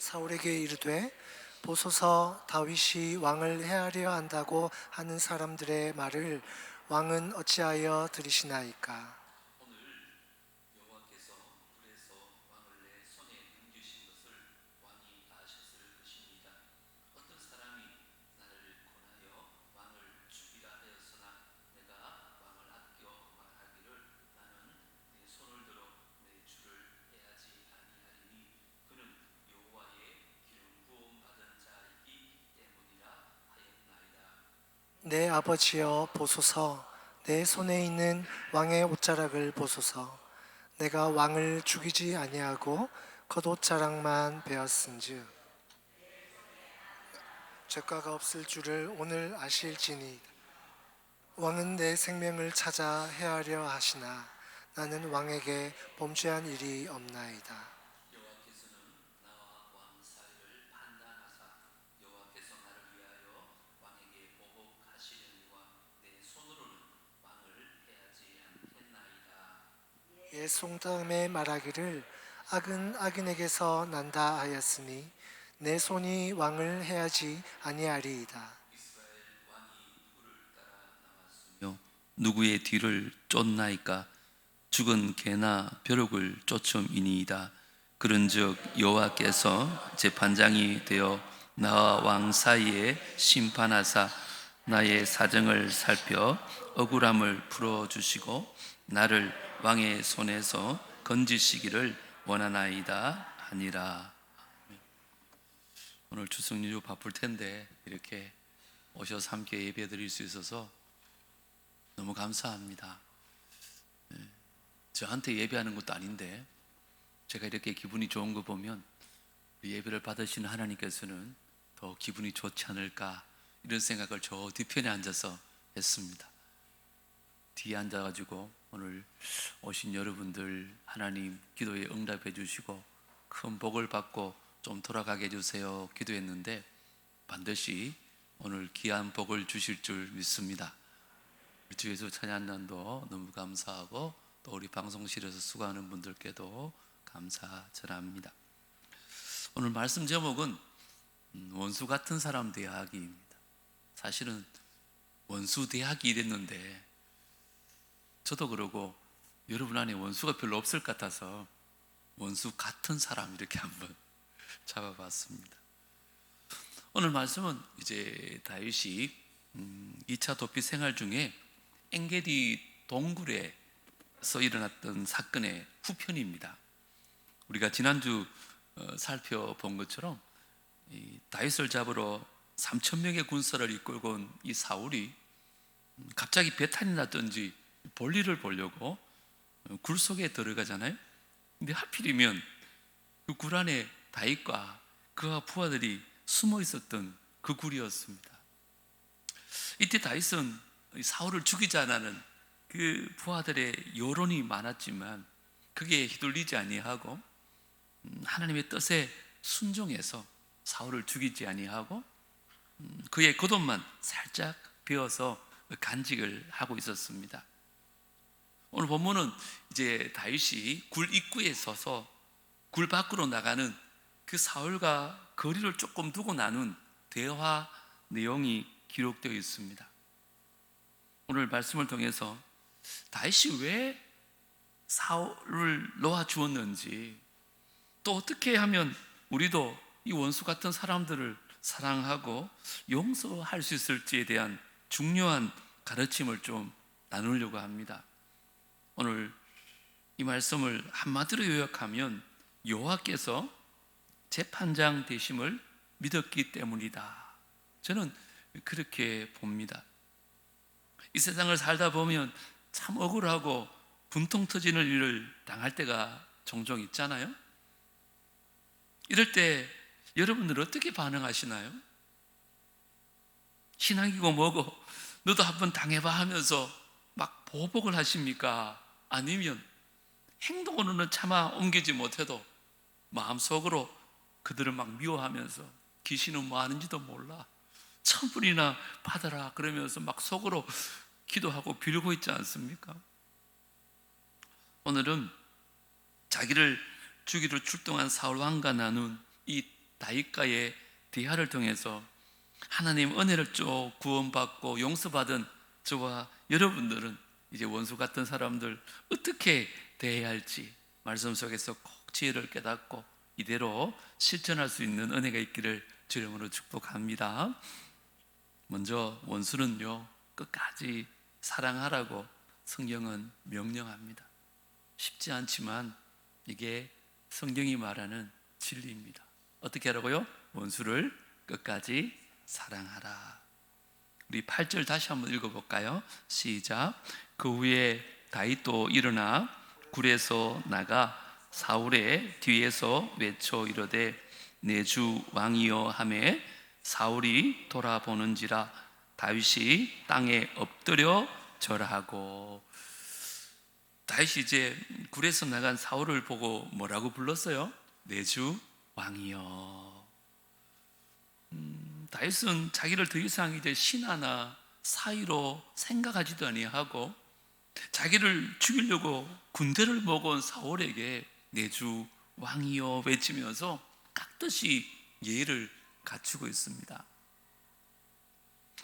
사울에게 이르되 보소서 다윗이 왕을 해하려 한다고 하는 사람들의 말을 왕은 어찌하여 들으시나이까. 여호와께서 불에서 왕을 내 손에 넘기신 것을 왕이 아셨을 것입니다. 어떤 사람이 나를 권하여 왕을 죽이라 하였으나 내가 왕을 아껴 말하기를 나는 내 손을 들어 내 주를 해하지 아니하리니 그는 여호와의 기름 부음 받은 자이기 때문이라 하였나이다. 내 아버지여 보소서, 내 손에 있는 왕의 옷자락을 보소서. 내가 왕을 죽이지 아니하고 겉옷자락만 베었은즉 죄가가 없을 줄을 오늘 아실지니. 왕은 내 생명을 찾아 해하려 하시나 나는 왕에게 범죄한 일이 없나이다. 여호와께서는 나와 왕 사이를 판단하사 여호와께서 나를 위하여 왕에게 보복하시려니와 내 손으로는 왕을 해하지 않겠나이다. 송담에 말하기를 악은 악인에게서 난다 하였으니 내 손이 왕을 해하지 아니하리이다. 누구의 뒤를 쫓나이까? 죽은 개나 벼룩을 쫓음이니이다. 그런즉 여호와께서 재판장이 되어 나와 왕 사이에 심판하사 나의 사정을 살펴 억울함을 풀어주시고 나를 왕의 손에서 건지시기를 원하나이다 하니라. 오늘 추석 연휴 바쁠 텐데 이렇게 오셔서 함께 예배 드릴 수 있어서 너무 감사합니다. 저한테 예배하는 것도 아닌데 제가 이렇게 기분이 좋은 거 보면 예배를 받으시는 하나님께서는 더 기분이 좋지 않을까, 이런 생각을 저 뒤편에 앉아서 했습니다. 뒤에 앉아가지고 오늘 오신 여러분들 하나님 기도에 응답해 주시고 큰 복을 받고 좀 돌아가게 해주세요 기도했는데 반드시 오늘 귀한 복을 주실 줄 믿습니다. 주 예수 찬양단도 너무 감사하고 또 우리 방송실에서 수고하는 분들께도 감사 전합니다. 오늘 말씀 제목은 원수 같은 사람 대하기입니다. 사실은 원수 대하기 이랬는데 저도 그러고 여러분 안에 원수가 별로 없을 것 같아서 원수 같은 사람 이렇게 한번 잡아봤습니다. 오늘 말씀은 이제 다윗이 2차 도피 생활 중에 엔게디 동굴에서 일어났던 사건의 후편입니다. 우리가 지난주 살펴본 것처럼 다윗을 잡으러 3,000명의 군사를 이끌고 온 이 사울이 갑자기 배탈이 났던지 볼일을 보려고 굴 속에 들어가잖아요. 근데 하필이면 그 굴 안에 다윗과 그와 부하들이 숨어 있었던 그 굴이었습니다. 이때 다윗은 사울을 죽이자는 그 부하들의 여론이 많았지만 그게 휘둘리지 아니하고 하나님의 뜻에 순종해서 사울을 죽이지 아니하고 그의 겉옷만 살짝 베어서 간직을 하고 있었습니다. 오늘 본문은 이제 다윗이 굴 입구에 서서 굴 밖으로 나가는 그 사울과 거리를 조금 두고 나눈 대화 내용이 기록되어 있습니다. 오늘 말씀을 통해서 다윗이 왜 사울을 놓아주었는지, 또 어떻게 하면 우리도 이 원수 같은 사람들을 사랑하고 용서할 수 있을지에 대한 중요한 가르침을 좀 나누려고 합니다. 오늘 이 말씀을 한마디로 요약하면 여호와께서 재판장 되심을 믿었기 때문이다. 저는 그렇게 봅니다. 이 세상을 살다 보면 참 억울하고 분통 터지는 일을 당할 때가 종종 있잖아요. 이럴 때 여러분들 어떻게 반응하시나요? 신앙이고 뭐고 너도 한번 당해봐 하면서 막 보복을 하십니까? 아니면 행동으로는 차마 옮기지 못해도 마음속으로 그들을 막 미워하면서 귀신은 뭐 하는지도 몰라, 천불이나 받아라 그러면서 막 속으로 기도하고 빌고 있지 않습니까? 오늘은 자기를 죽이러 출동한 사울 왕과 나눈 이 다윗과의 대화를 통해서 하나님 은혜를 쭉 구원받고 용서받은 저와 여러분들은 이제 원수 같은 사람들 어떻게 대해야 할지 말씀 속에서 꼭 지혜를 깨닫고 이대로 실천할 수 있는 은혜가 있기를 주님으로 축복합니다. 먼저 원수는요, 끝까지 사랑하라고 성경은 명령합니다. 쉽지 않지만 이게 성경이 말하는 진리입니다. 어떻게 하라고요? 원수를 끝까지 사랑하라. 우리 8절 다시 한번 읽어볼까요? 시작. 그 후에 다윗도 일어나 굴에서 나가 사울의 뒤에서 외쳐 이르되 내 주 왕이여 하매 사울이 돌아보는지라 다윗이 땅에 엎드려 절하고. 다윗이 이제 굴에서 나간 사울을 보고 뭐라고 불렀어요? 내 주 왕이여. 다윗은 자기를 더 이상 이제 신하나 사위로 생각하지도 아니하고 자기를 죽이려고 군대를 모은 사울에게 내 주 왕이여 외치면서 깍듯이 예의를 갖추고 있습니다.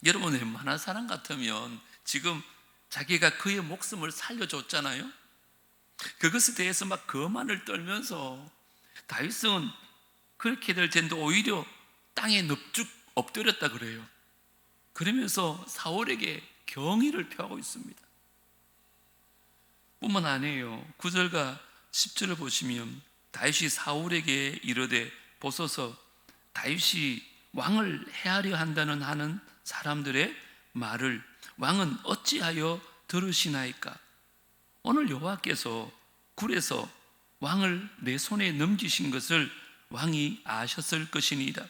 여러분, 웬만한 사람 같으면 지금 자기가 그의 목숨을 살려줬잖아요. 그것에 대해서 막 거만을 떨면서 다윗은 그렇게 될 텐데 오히려 땅에 넙죽 엎드렸다 그래요. 그러면서 사울에게 경의를 표하고 있습니다. 뿐만 아니에요. 9절과 10절을 보시면 다윗이 사울에게 이르되 보소서 다윗이 왕을 해하려 한다는 하는 사람들의 말을 왕은 어찌하여 들으시나이까? 오늘 여호와께서 굴에서 왕을 내 손에 넘기신 것을 왕이 아셨을 것이니이다.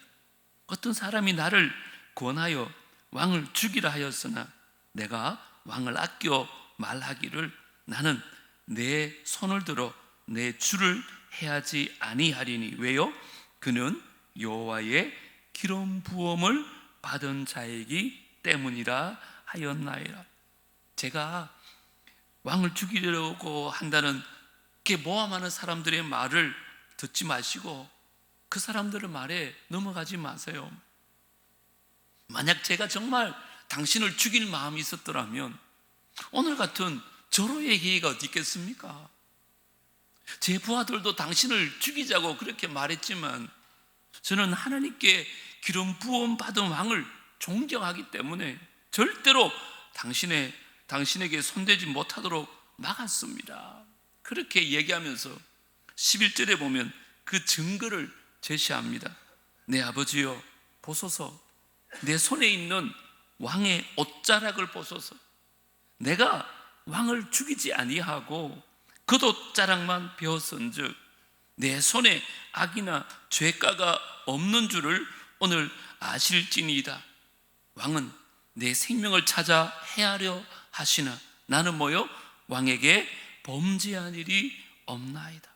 어떤 사람이 나를 권하여 왕을 죽이라 하였으나 내가 왕을 아껴 말하기를 나는 내 손을 들어 내 주를 해하지 아니하리니. 왜요? 그는 여호와의 기름 부음을 받은 자이기 때문이라 하였나이다. 제가 왕을 죽이려고 한다는 게 모함하는 사람들의 말을 듣지 마시고 그 사람들의 말에 넘어가지 마세요. 만약 제가 정말 당신을 죽일 마음이 있었더라면 오늘 같은 절호의 기회가 어디 있겠습니까? 제 부하들도 당신을 죽이자고 그렇게 말했지만 저는 하나님께 기름 부음 받은 왕을 존경하기 때문에 절대로 당신에게 손대지 못하도록 막았습니다. 그렇게 얘기하면서 11절에 보면 그 증거를 제시합니다. 내 아버지여 보소서, 내 손에 있는 왕의 옷자락을 보소서. 내가 왕을 죽이지 아니하고 겉옷자락만 베었은즉 내 손에 악이나 죄가가 없는 줄을 오늘 아실지니이다. 왕은 내 생명을 찾아 해하려 하시나 나는 뭐요? 왕에게 범죄한 일이 없나이다.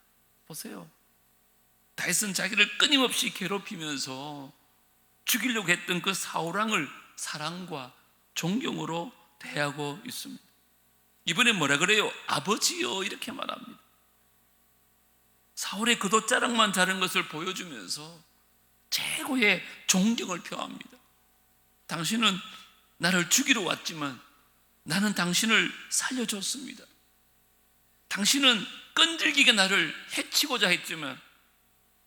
보세요. 다윗은 자기를 끊임없이 괴롭히면서 죽이려고 했던 그 사울왕을 사랑과 존경으로 대하고 있습니다. 이번에 뭐라 그래요? 아버지요 이렇게 말합니다. 사울의 겉옷자락만 자른 것을 보여주면서 최고의 존경을 표합니다. 당신은 나를 죽이러 왔지만 나는 당신을 살려줬습니다. 당신은 끈질기게 나를 해치고자 했지만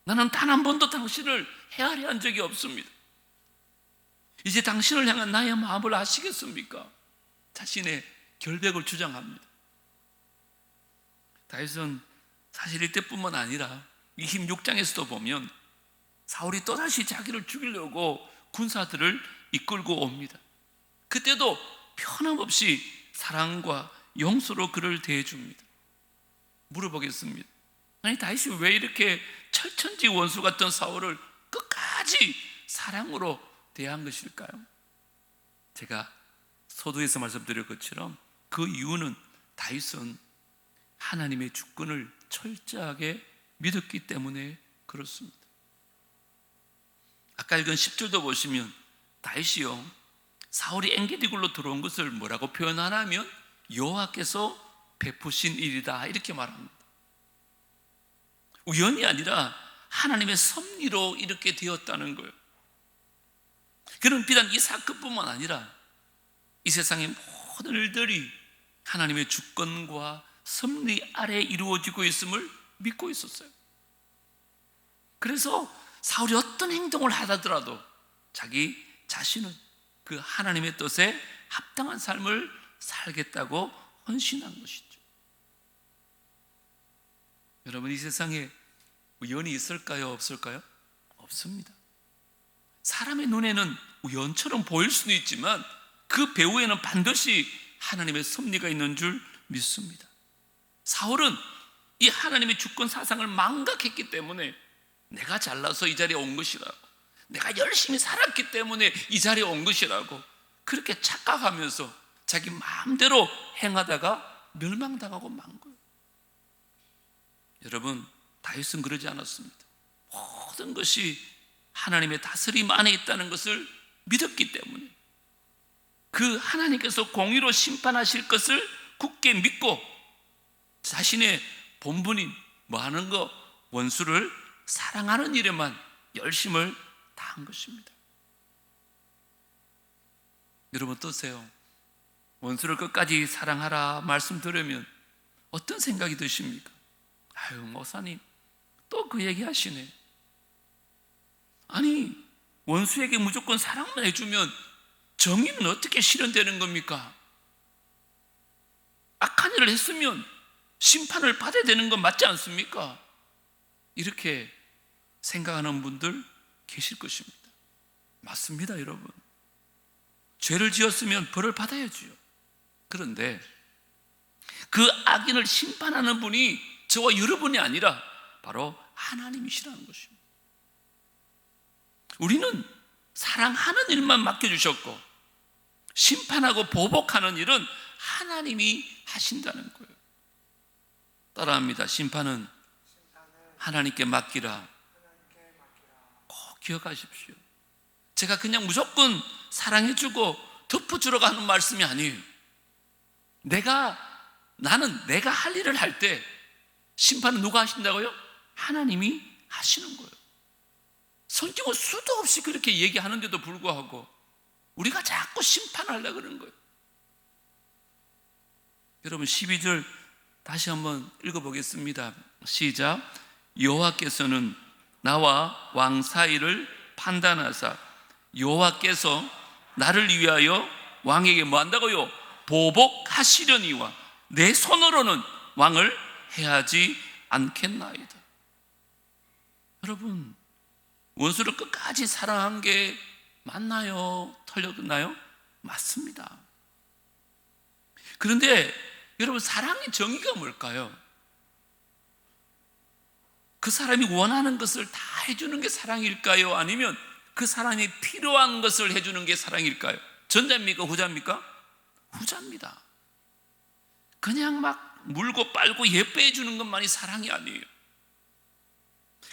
나는 단 한 번도 당신을 헤아려 한 적이 없습니다. 이제 당신을 향한 나의 마음을 아시겠습니까? 자신의 결백을 주장합니다. 다윗은 사실 이때뿐만 아니라 26장에서도 보면 사울이 또다시 자기를 죽이려고 군사들을 이끌고 옵니다. 그때도 편함없이 사랑과 용서로 그를 대해줍니다. 물어보겠습니다. 아니 다윗이 왜 이렇게 철천지 원수 같던 사울을 끝까지 사랑으로 대한 것일까요? 제가 서두에서 말씀드린 것처럼 그 이유는 다윗은 하나님의 주권을 철저하게 믿었기 때문에 그렇습니다. 아까 읽은 10절도 보시면 다윗이요 사울이 엔게디굴로 들어온 것을 뭐라고 표현하냐면 여호와께서 베푸신 일이다 이렇게 말합니다. 우연이 아니라 하나님의 섭리로 이렇게 되었다는 거예요. 그는 비단 이 사건뿐만 아니라 이 세상의 모든 일들이 하나님의 주권과 섭리 아래 이루어지고 있음을 믿고 있었어요. 그래서 사울이 어떤 행동을 하더라도 자기 자신은 그 하나님의 뜻에 합당한 삶을 살겠다고 헌신한 것이죠. 여러분, 이 세상에 우연이 있을까요? 없을까요? 없습니다. 사람의 눈에는 우연처럼 보일 수는 있지만 그 배후에는 반드시 하나님의 섭리가 있는 줄 믿습니다. 사울은 이 하나님의 주권 사상을 망각했기 때문에 내가 잘나서 이 자리에 온 것이라고, 내가 열심히 살았기 때문에 이 자리에 온 것이라고 그렇게 착각하면서 자기 마음대로 행하다가 멸망당하고 만 거예요. 여러분, 다윗은 그러지 않았습니다. 모든 것이 하나님의 다스림 안에 있다는 것을 믿었기 때문에 그 하나님께서 공의로 심판하실 것을 굳게 믿고 자신의 본분인 하는 거, 원수를 사랑하는 일에만 열심을 다한 것입니다. 여러분 어떠세요? 원수를 끝까지 사랑하라 말씀 들으면 어떤 생각이 드십니까? 아유, 목사님 또 그 얘기 하시네. 아니, 원수에게 무조건 사랑만 해주면 정의는 어떻게 실현되는 겁니까? 악한 일을 했으면 심판을 받아야 되는 건 맞지 않습니까? 이렇게 생각하는 분들 계실 것입니다. 맞습니다, 여러분. 죄를 지었으면 벌을 받아야지요. 그런데 그 악인을 심판하는 분이 저와 여러분이 아니라 바로 하나님이시라는 것입니다. 우리는 사랑하는 일만 맡겨주셨고 심판하고 보복하는 일은 하나님이 하신다는 거예요. 따라합니다. 심판은 하나님께 맡기라. 꼭 기억하십시오. 제가 그냥 무조건 사랑해주고 덮어주러 가는 말씀이 아니에요. 나는 내가 할 일을 할 때 심판은 누가 하신다고요? 하나님이 하시는 거예요. 성경은 수도 없이 그렇게 얘기하는데도 불구하고 우리가 자꾸 심판하려고 그러는 거예요. 여러분 12절 다시 한번 읽어보겠습니다. 시작. 여호와께서는 나와 왕 사이를 판단하사 여호와께서 나를 위하여 왕에게 뭐 한다고요? 보복하시려니와 내 손으로는 왕을 해하지 않겠나이다. 여러분, 원수를 끝까지 사랑한 게 맞나요? 틀렸나요? 맞습니다. 그런데 여러분, 사랑의 정의가 뭘까요? 그 사람이 원하는 것을 다 해주는 게 사랑일까요? 아니면 그 사람이 필요한 것을 해주는 게 사랑일까요? 전자입니까? 후자입니까? 후자입니다. 그냥 막 물고 빨고 예뻐해 주는 것만이 사랑이 아니에요.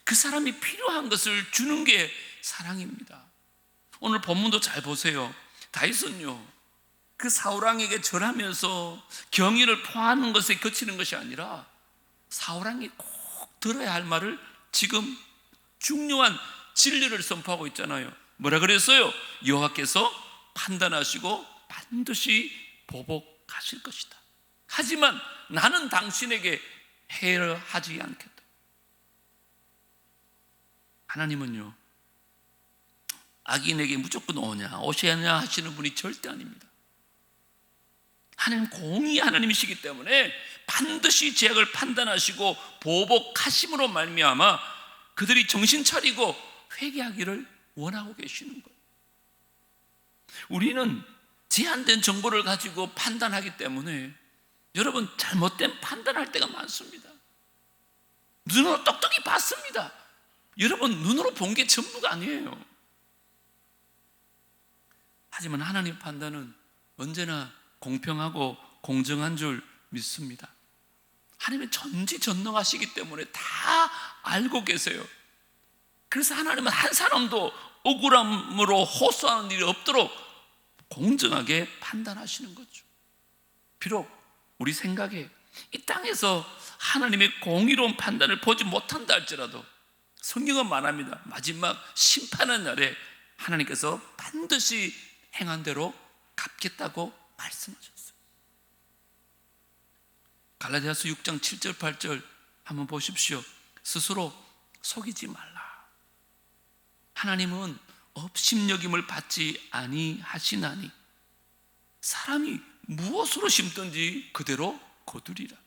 그 사람이 필요한 것을 주는 게 사랑입니다. 오늘 본문도 잘 보세요. 다윗은요, 그 사울왕에게 절하면서 경의를 표하는 것에 그치는 것이 아니라 사울왕이 꼭 들어야 할 말을 지금 중요한 진리를 선포하고 있잖아요. 뭐라 그랬어요? 여호와께서 판단하시고 반드시 보복하실 것이다. 하지만 나는 당신에게 해를 하지 않겠다. 하나님은요, 악인에게 무조건 오셔야 하냐 하시는 분이 절대 아닙니다. 하나님 공의 하나님이시기 때문에 반드시 죄악을 판단하시고 보복하심으로 말미암아 그들이 정신 차리고 회개하기를 원하고 계시는 거예요. 우리는 제한된 정보를 가지고 판단하기 때문에 여러분 잘못된 판단할 때가 많습니다. 눈으로 똑똑히 봤습니다. 여러분 눈으로 본 게 전부가 아니에요. 하지만 하나님의 판단은 언제나 공평하고 공정한 줄 믿습니다. 하나님은 전지전능하시기 때문에 다 알고 계세요. 그래서 하나님은 한 사람도 억울함으로 호소하는 일이 없도록 공정하게 판단하시는 거죠. 비록 우리 생각에 이 땅에서 하나님의 공의로운 판단을 보지 못한다 할지라도 성경은 말합니다. 마지막 심판의 날에 하나님께서 반드시 행한 대로 갚겠다고 말씀하셨어요. 갈라디아서 6장 7절 8절 한번 보십시오. 스스로 속이지 말라. 하나님은 업심여김을 받지 아니하시나니 사람이 무엇으로 심든지 그대로 거두리라.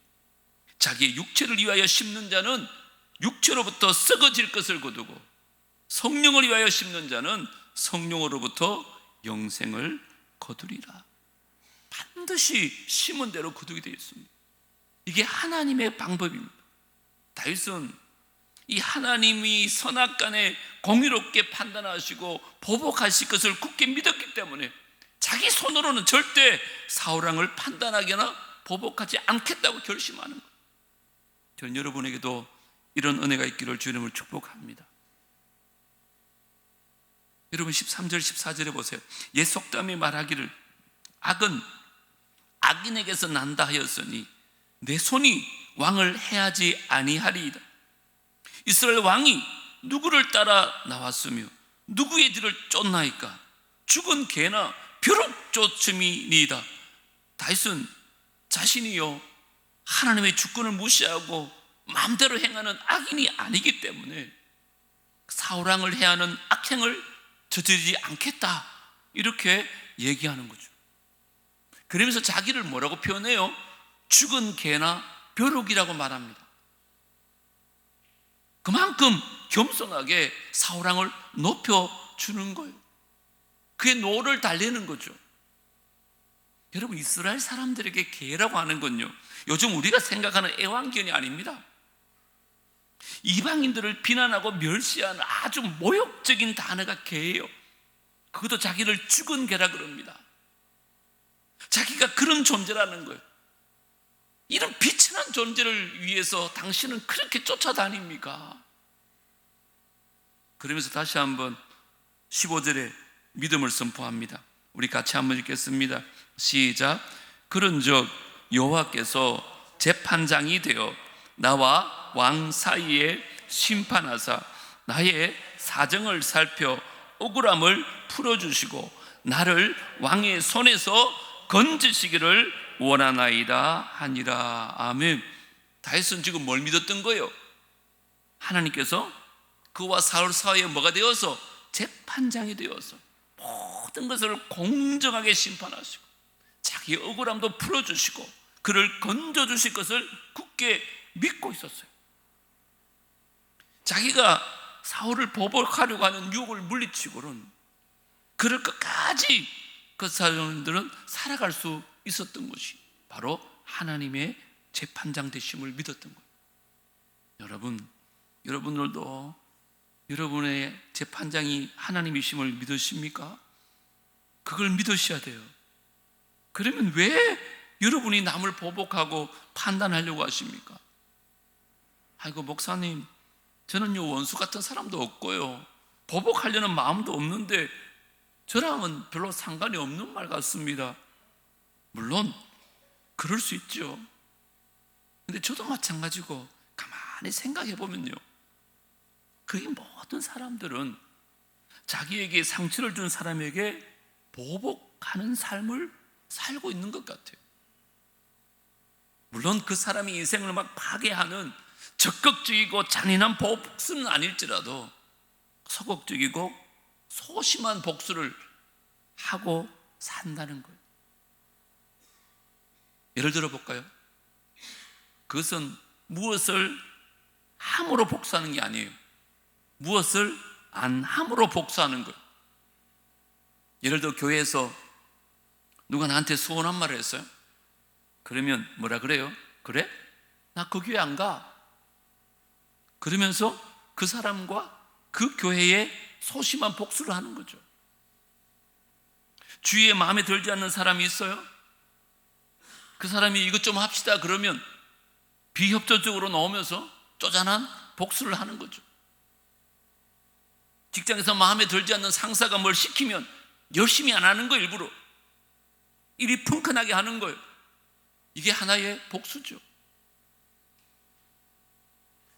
자기의 육체를 위하여 심는 자는 육체로부터 썩어질 것을 거두고 성령을 위하여 심는 자는 성령으로부터 영생을 거두리라. 반드시 심은 대로 거두게 되어 있습니다. 이게 하나님의 방법입니다. 다윗은 이 하나님이 선악간에 공의롭게 판단하시고 보복하실 것을 굳게 믿었기 때문에 자기 손으로는 절대 사울왕을 판단하거나 보복하지 않겠다고 결심하는 거예요. 저는 여러분에게도 이런 은혜가 있기를 주님을 축복합니다. 여러분 13절 14절에 보세요. 옛 속담이 말하기를 악은 악인에게서 난다 하였으니 내 손이 왕을 해하지 아니하리이다. 이스라엘 왕이 누구를 따라 나왔으며 누구의 뒤를 쫓나이까? 죽은 개나 벼룩 쫓음이니이다. 다윗은 자신이요 하나님의 주권을 무시하고 마음대로 행하는 악인이 아니기 때문에 사울왕을 해하는 악행을 저지르지 않겠다 이렇게 얘기하는 거죠. 그러면서 자기를 뭐라고 표현해요? 죽은 개나 벼룩이라고 말합니다. 그만큼 겸손하게 사울왕을 높여주는 거예요. 그의 노를 달래는 거죠. 여러분 이스라엘 사람들에게 개라고 하는 건요 요즘 우리가 생각하는 애완견이 아닙니다. 이방인들을 비난하고 멸시하는 아주 모욕적인 단어가 개예요. 그것도 자기를 죽은 개라 그럽니다. 자기가 그런 존재라는 거예요. 이런 비천한 존재를 위해서 당신은 그렇게 쫓아다닙니까? 그러면서 다시 한번 15절에 믿음을 선포합니다. 우리 같이 한번 읽겠습니다. 시작. 그런즉 여호와께서 재판장이 되어 나와 왕 사이에 심판하사 나의 사정을 살펴 억울함을 풀어주시고 나를 왕의 손에서 건지시기를 원하나이다 하니라. 아멘. 다윗은 지금 뭘 믿었던 거예요? 하나님께서 그와 사울 사이에 뭐가 되어서 재판장이 되어서 모든 것을 공정하게 심판하시고 자기의 억울함도 풀어주시고 그를 건져주실 것을 굳게 믿고 있었어요. 자기가 사울을 보복하려고 하는 유혹을 물리치고는 그를 끝까지 그 사람들은 살아갈 수 있었던 것이 바로 하나님의 재판장 되심을 믿었던 거예요. 여러분들도 여러분의 재판장이 하나님이심을 믿으십니까? 그걸 믿으셔야 돼요. 그러면 왜 여러분이 남을 보복하고 판단하려고 하십니까? 아이고 목사님 저는요 원수 같은 사람도 없고요 보복하려는 마음도 없는데 저랑은 별로 상관이 없는 말 같습니다. 물론 그럴 수 있죠. 근데 저도 마찬가지고 가만히 생각해 보면요 거의 모든 사람들은 자기에게 상처를 준 사람에게 보복하는 삶을 살고 있는 것 같아요. 물론 그 사람이 인생을 막 파괴하는 적극적이고 잔인한 복수는 아닐지라도 소극적이고 소심한 복수를 하고 산다는 거예요. 예를 들어 볼까요? 그것은 무엇을 함으로 복수하는 게 아니에요. 무엇을 안 함으로 복수하는 거예요. 예를 들어 교회에서 누가 나한테 소원한 말을 했어요. 그러면 뭐라 그래요? 그래? 나 그 교회 안 가. 그러면서 그 사람과 그 교회에 소심한 복수를 하는 거죠. 주위에 마음에 들지 않는 사람이 있어요. 그 사람이 이것 좀 합시다 그러면 비협조적으로 나오면서 쪼잔한 복수를 하는 거죠. 직장에서 마음에 들지 않는 상사가 뭘 시키면 열심히 안 하는 거 일부러 일이 펑크나게 하는 거예요. 이게 하나의 복수죠.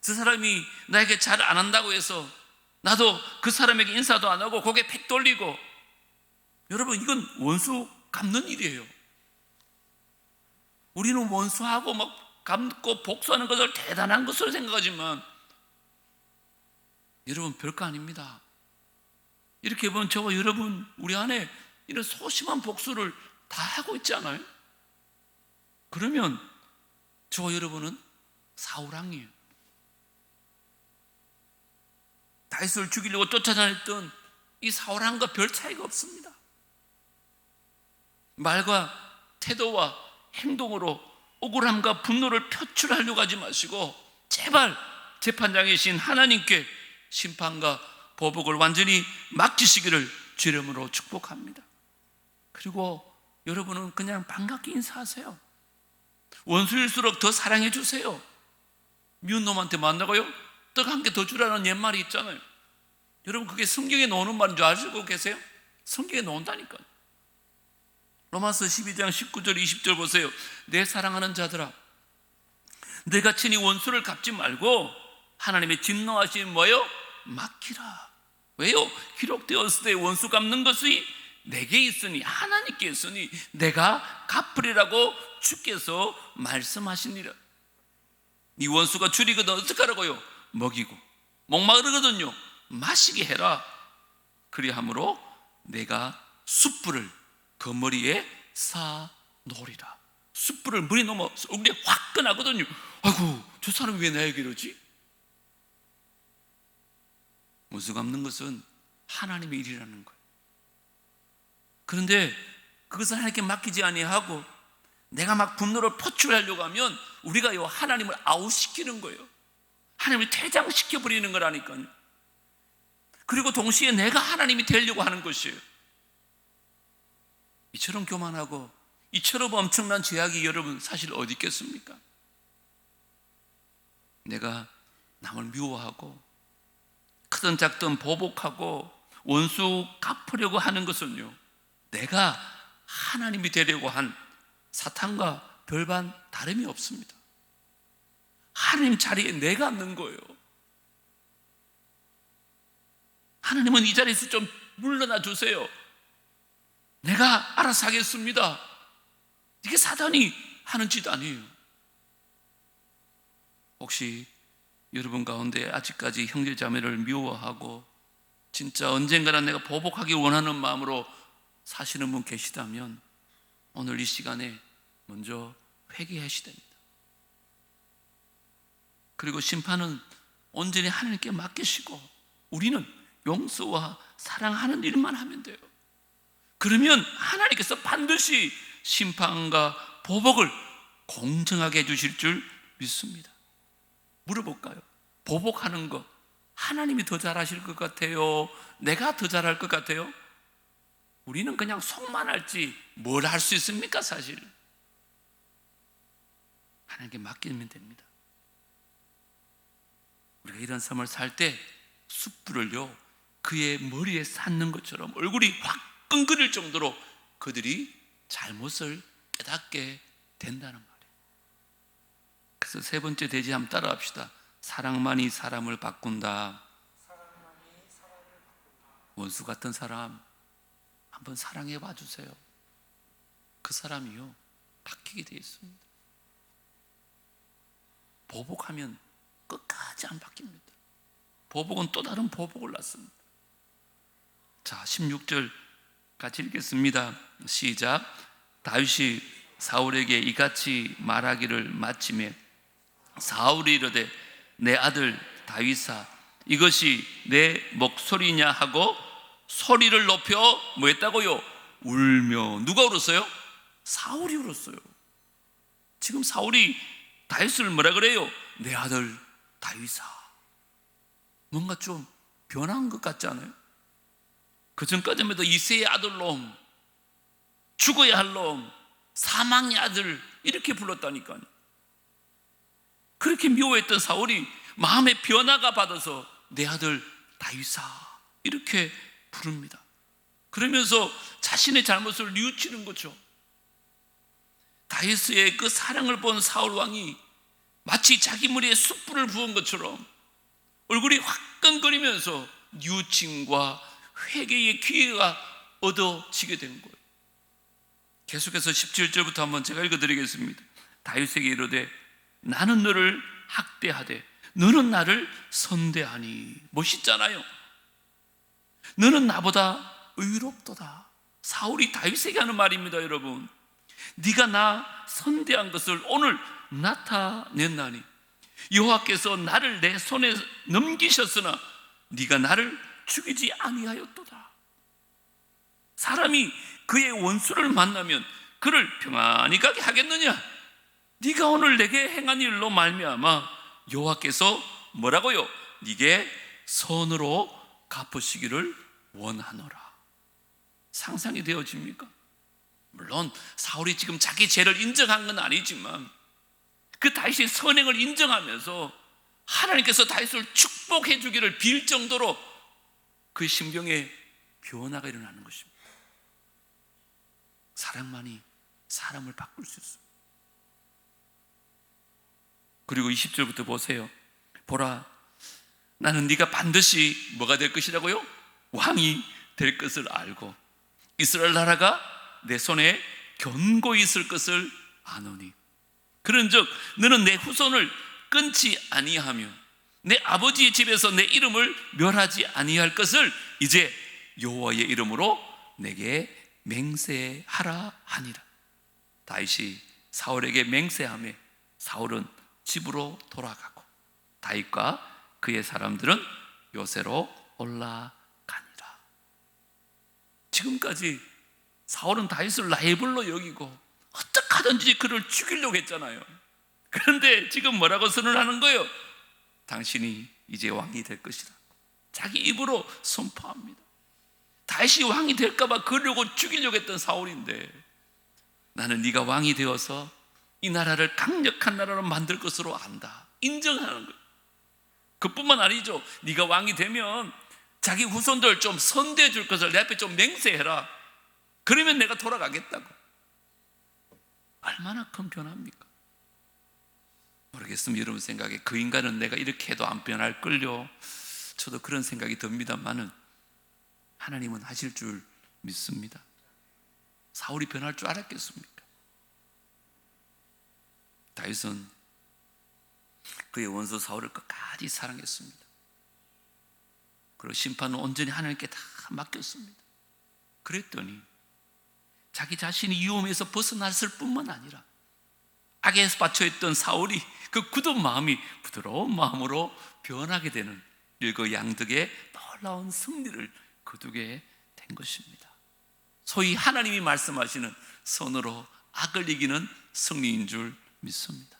저 사람이 나에게 잘 안 한다고 해서 나도 그 사람에게 인사도 안 하고 고개 팩 돌리고, 여러분, 이건 원수 갚는 일이에요. 우리는 원수하고 막 갚고 복수하는 것을 대단한 것으로 생각하지만 여러분, 별거 아닙니다. 이렇게 보면 저와 여러분, 우리 안에 이런 소심한 복수를 다 하고 있지 않아요? 그러면 저와 여러분은 사울왕이에요. 다윗을 죽이려고 쫓아다녔던 이 사울왕과 별 차이가 없습니다. 말과 태도와 행동으로 억울함과 분노를 표출하려고 하지 마시고 제발 재판장이신 하나님께 심판과 보복을 완전히 맡기시기를 주의 이름으로 축복합니다. 그리고 여러분은 그냥 반갑게 인사하세요. 원수일수록 더 사랑해 주세요. 미운 놈한테 만나고요, 떡 한 개 더 주라는 옛말이 있잖아요. 여러분, 그게 성경에 나오는 말인 줄 알고 계세요? 성경에 나온다니까요. 로마서 12장 19절 20절 보세요. 내 사랑하는 자들아, 내가 친히 원수를 갚지 말고 하나님의 진노하심 뭐요? 맡기라. 왜요? 기록되었을 때 원수 갚는 것이 내게 있으니, 하나님께 있으니 내가 갚으리라고 주께서 말씀하시니라. 이 원수가 줄이거든 어떻게 하라고요? 먹이고, 목마르거든요 마시게 해라. 그리함으로 내가 숯불을 그 머리에 사 놓으리라. 숯불을 머리 넘어 얼굴에 확 끈하거든요. 아이고, 저 사람이 왜 나에게 이러지? 원수 갚는 것은 하나님의 일이라는 거예요. 그런데 그것을 하나님께 맡기지 아니하고 내가 막 분노를 표출하려고 하면 우리가요, 하나님을 아웃시키는 거예요. 하나님을 퇴장시켜 버리는 거라니까요. 그리고 동시에 내가 하나님이 되려고 하는 것이에요. 이처럼 교만하고 이처럼 엄청난 죄악이 여러분 사실 어디 있겠습니까? 내가 남을 미워하고 크든 작든 보복하고 원수 갚으려고 하는 것은요, 내가 하나님이 되려고 한 사탄과 별반 다름이 없습니다. 하나님 자리에 내가 앉는 거예요. 하나님은 이 자리에서 좀 물러나 주세요. 내가 알아서 하겠습니다. 이게 사단이 하는 짓 아니에요. 혹시 여러분 가운데 아직까지 형제자매를 미워하고 진짜 언젠가는 내가 보복하기 원하는 마음으로 사시는 분 계시다면 오늘 이 시간에 먼저 회개하셔야 됩니다. 그리고 심판은 온전히 하나님께 맡기시고 우리는 용서와 사랑하는 일만 하면 돼요. 그러면 하나님께서 반드시 심판과 보복을 공정하게 해주실 줄 믿습니다. 물어볼까요? 보복하는 것 하나님이 더 잘하실 것 같아요? 내가 더 잘할 것 같아요? 우리는 그냥 속만 할지 뭘 할 수 있습니까? 사실 하나님께 맡기면 됩니다. 우리가 이런 삶을 살 때 숯불을요 그의 머리에 닿는 것처럼 얼굴이 확 끈거릴 정도로 그들이 잘못을 깨닫게 된다는 말이에요. 그래서 세 번째 대지 한번 따라합시다. 사랑만이 사람을 바꾼다. 원수 같은 사람 한번 사랑해 봐주세요. 그 사람이요 바뀌게 되어 있습니다. 보복하면 끝까지 안 바뀝니다. 보복은 또 다른 보복을 낳습니다. 자, 16절 같이 읽겠습니다. 시작. 다윗이 사울에게 이같이 말하기를 마치매 사울이 이르되 내 아들 다윗아 이것이 내 목소리냐 하고 소리를 높여 뭐 했다고요? 울며. 누가 울었어요? 사울이 울었어요. 지금 사울이 다윗을 뭐라 그래요? 내 아들 다윗아. 뭔가 좀 변한 것 같지 않아요? 그전까지만 해도 이새의 아들놈, 죽어야 할 놈, 사망의 아들 이렇게 불렀다니까요. 그렇게 미워했던 사울이 마음의 변화가 받아서 내 아들 다윗아 이렇게 부릅니다. 그러면서 자신의 잘못을 뉘우치는 거죠. 다윗의 그 사랑을 본 사울 왕이 마치 자기 머리에 숯불을 부은 것처럼 얼굴이 화끈거리면서 유침과 회개의 기회가 얻어지게 된 거예요. 계속해서 17절부터 한번 제가 읽어드리겠습니다. 다윗에게 이르되 나는 너를 학대하되 너는 나를 선대하니. 멋있잖아요. 너는 나보다 의롭도다. 사울이 다윗에게 하는 말입니다. 여러분, 네가 나 선대한 것을 오늘 나타냈나니 여호와께서 나를 내 손에 넘기셨으나 네가 나를 죽이지 아니하였도다. 사람이 그의 원수를 만나면 그를 평안히 가게 하겠느냐? 네가 오늘 내게 행한 일로 말미암아 여호와께서 뭐라고요? 네게 선으로 갚으시기를 원하노라. 상상이 되어집니까? 물론 사울이 지금 자기 죄를 인정한 건 아니지만 그 다윗의 선행을 인정하면서 하나님께서 다윗을 축복해 주기를 빌 정도로 그 심경에 변화가 일어나는 것입니다. 사랑만이 사람을 바꿀 수 있어요. 그리고 20절부터 보세요. 보라, 나는 네가 반드시 뭐가 될 것이라고요? 왕이 될 것을 알고 이스라엘 나라가 내 손에 견고히 있을 것을 아노니 그런즉 너는 내 후손을 끊지 아니하며 내 아버지의 집에서 내 이름을 멸하지 아니할 것을 이제 여호와의 이름으로 내게 맹세하라 하니라. 다윗이 사울에게 맹세하며 사울은 집으로 돌아가고 다윗과 그의 사람들은 요새로 올라가니라. 지금까지 사울은 다윗을 라이벌로 여기고 어떻게 하든지 그를 죽이려고 했잖아요. 그런데 지금 뭐라고 선언하는 거예요? 당신이 이제 왕이 될 것이다. 자기 입으로 선포합니다. 다윗이 왕이 될까봐 그러려고 죽이려고 했던 사울인데 나는 네가 왕이 되어서 이 나라를 강력한 나라로 만들 것으로 안다. 인정하는 거예요. 그뿐만 아니죠. 네가 왕이 되면 자기 후손들 좀 선대해 줄 것을 내 앞에 좀 맹세해라. 그러면 내가 돌아가겠다고. 얼마나 큰 변화입니까? 모르겠습니다. 여러분 생각에 그 인간은 내가 이렇게 해도 안 변할걸요. 저도 그런 생각이 듭니다만은 하나님은 하실 줄 믿습니다. 사울이 변할 줄 알았겠습니까? 다윗은 그의 원수 사울을 끝까지 사랑했습니다. 그리고 심판은 온전히 하나님께 다 맡겼습니다. 그랬더니 자기 자신이 위험에서 벗어났을 뿐만 아니라 악에서 받쳐있던 사울이 그 굳은 마음이 부드러운 마음으로 변하게 되는 일거양득의 놀라운 승리를 거두게 된 것입니다. 소위 하나님이 말씀하시는 선으로 악을 이기는 승리인 줄 믿습니다.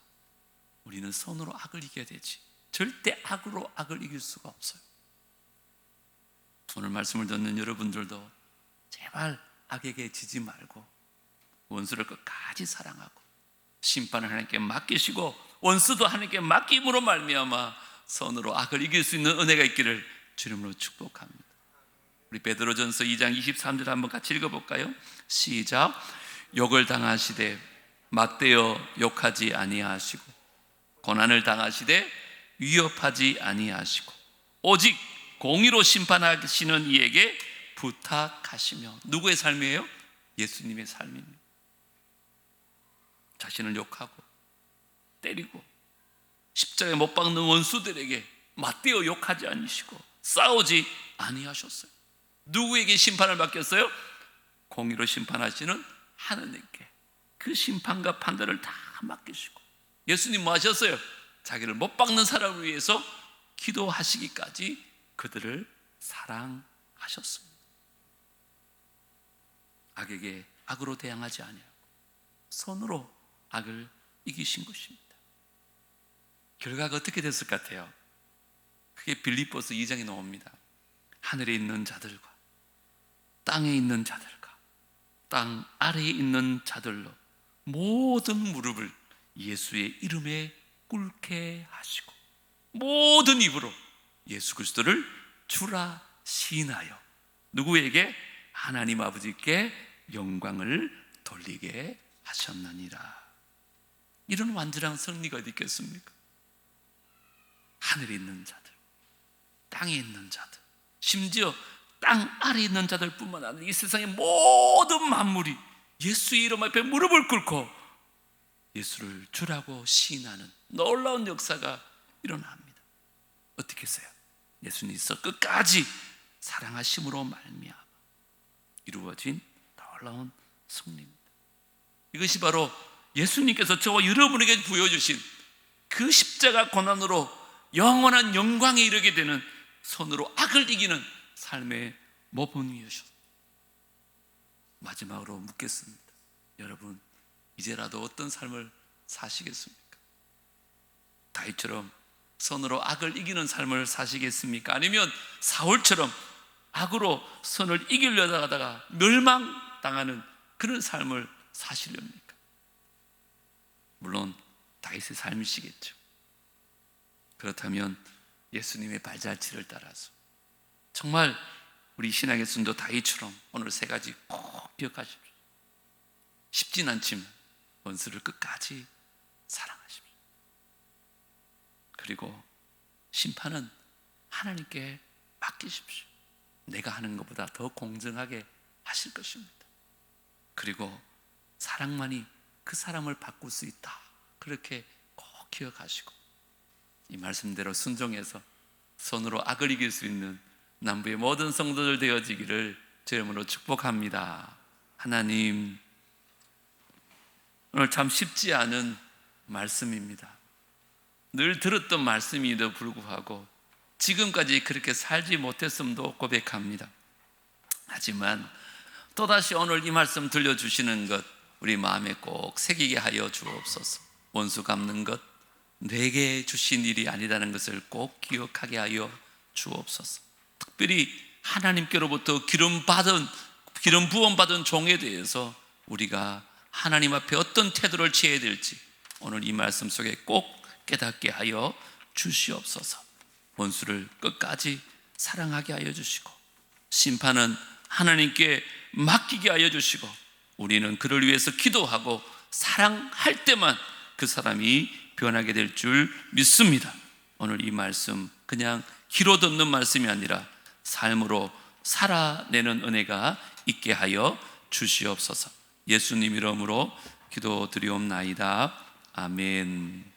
우리는 선으로 악을 이겨야 되지 절대 악으로 악을 이길 수가 없어요. 오늘 말씀을 듣는 여러분들도 제발 악에게 지지 말고 원수를 끝까지 사랑하고 심판을 하나님께 맡기시고 원수도 하나님께 맡김으로 말미암아 선으로 악을 이길 수 있는 은혜가 있기를 주님으로 축복합니다. 우리 베드로전서 2장 23절 한번 같이 읽어볼까요? 시작. 욕을 당하시되 맞대어 욕하지 아니하시고 고난을 당하시되 위협하지 아니하시고 오직 공의로 심판하시는 이에게 부탁하시며. 누구의 삶이에요? 예수님의 삶입니다. 자신을 욕하고 때리고 십자가에 못 박는 원수들에게 맞대어 욕하지 않으시고 싸우지 아니하셨어요. 누구에게 심판을 맡겼어요? 공의로 심판하시는 하느님께 그 심판과 판단을 다 맡기시고 예수님 뭐 하셨어요? 자기를 못 박는 사람을 위해서 기도하시기까지 그들을 사랑하셨습니다. 악에게 악으로 대항하지 아니하고 선으로 악을 이기신 것입니다. 결과가 어떻게 됐을 것 같아요? 그게 빌립보서 2장에 나옵니다. 하늘에 있는 자들과 땅에 있는 자들과 땅 아래에 있는 자들로 모든 무릎을 예수의 이름에 꿇게 하시고 모든 입으로 예수 그리스도를 주라 시인하여 누구에게? 하나님 아버지께 영광을 돌리게 하셨느니라. 이런 완전한 승리가 어디 있겠습니까? 하늘에 있는 자들, 땅에 있는 자들, 심지어 땅 아래에 있는 자들 뿐만 아니라 이 세상의 모든 만물이 예수의 이름 앞에 무릎을 꿇고 예수를 주라고 시인하는 놀라운 역사가 일어납니다. 어떻게 했어요? 예수님께서 끝까지 사랑하심으로 말미암아 이루어진 놀라운 승리입니다. 이것이 바로 예수님께서 저와 여러분에게 부여주신 그 십자가 고난으로 영원한 영광에 이르게 되는 손으로 악을 이기는 삶의 모범이셨습니다. 마지막으로 묻겠습니다. 여러분, 이제라도 어떤 삶을 사시겠습니까? 다윗처럼 손으로 악을 이기는 삶을 사시겠습니까? 아니면 사울처럼 악으로 선을 이기려다 가다가 멸망당하는 그런 삶을 사시렵니까? 물론 다윗의 삶이시겠죠. 그렇다면 예수님의 발자취를 따라서 정말 우리 신앙의 순도 다윗처럼 오늘 세 가지 꼭 기억하십시오. 쉽진 않지만 원수를 끝까지 사랑하십시오. 그리고 심판은 하나님께 맡기십시오. 내가 하는 것보다 더 공정하게 하실 것입니다. 그리고 사랑만이 그 사람을 바꿀 수 있다. 그렇게 꼭 기억하시고 이 말씀대로 순종해서 손으로 악을 이길 수 있는 남부의 모든 성도들 되어지기를 제 이름으로 축복합니다. 하나님, 오늘 참 쉽지 않은 말씀입니다. 늘 들었던 말씀임에도 불구하고 지금까지 그렇게 살지 못했음도 고백합니다. 하지만 또다시 오늘 이 말씀 들려주시는 것 우리 마음에 꼭 새기게 하여 주옵소서. 원수 갚는 것 내게 주신 일이 아니라는 것을 꼭 기억하게 하여 주옵소서. 특별히 하나님께로부터 기름 부음 받은 종에 대해서 우리가 하나님 앞에 어떤 태도를 취해야 될지 오늘 이 말씀 속에 꼭 깨닫게 하여 주시옵소서. 원수를 끝까지 사랑하게 하여 주시고 심판은 하나님께 맡기게 하여 주시고 우리는 그를 위해서 기도하고 사랑할 때만 그 사람이 변하게 될 줄 믿습니다. 오늘 이 말씀 그냥 귀로 듣는 말씀이 아니라 삶으로 살아내는 은혜가 있게 하여 주시옵소서. 예수님 이름으로 기도드리옵나이다. 아멘.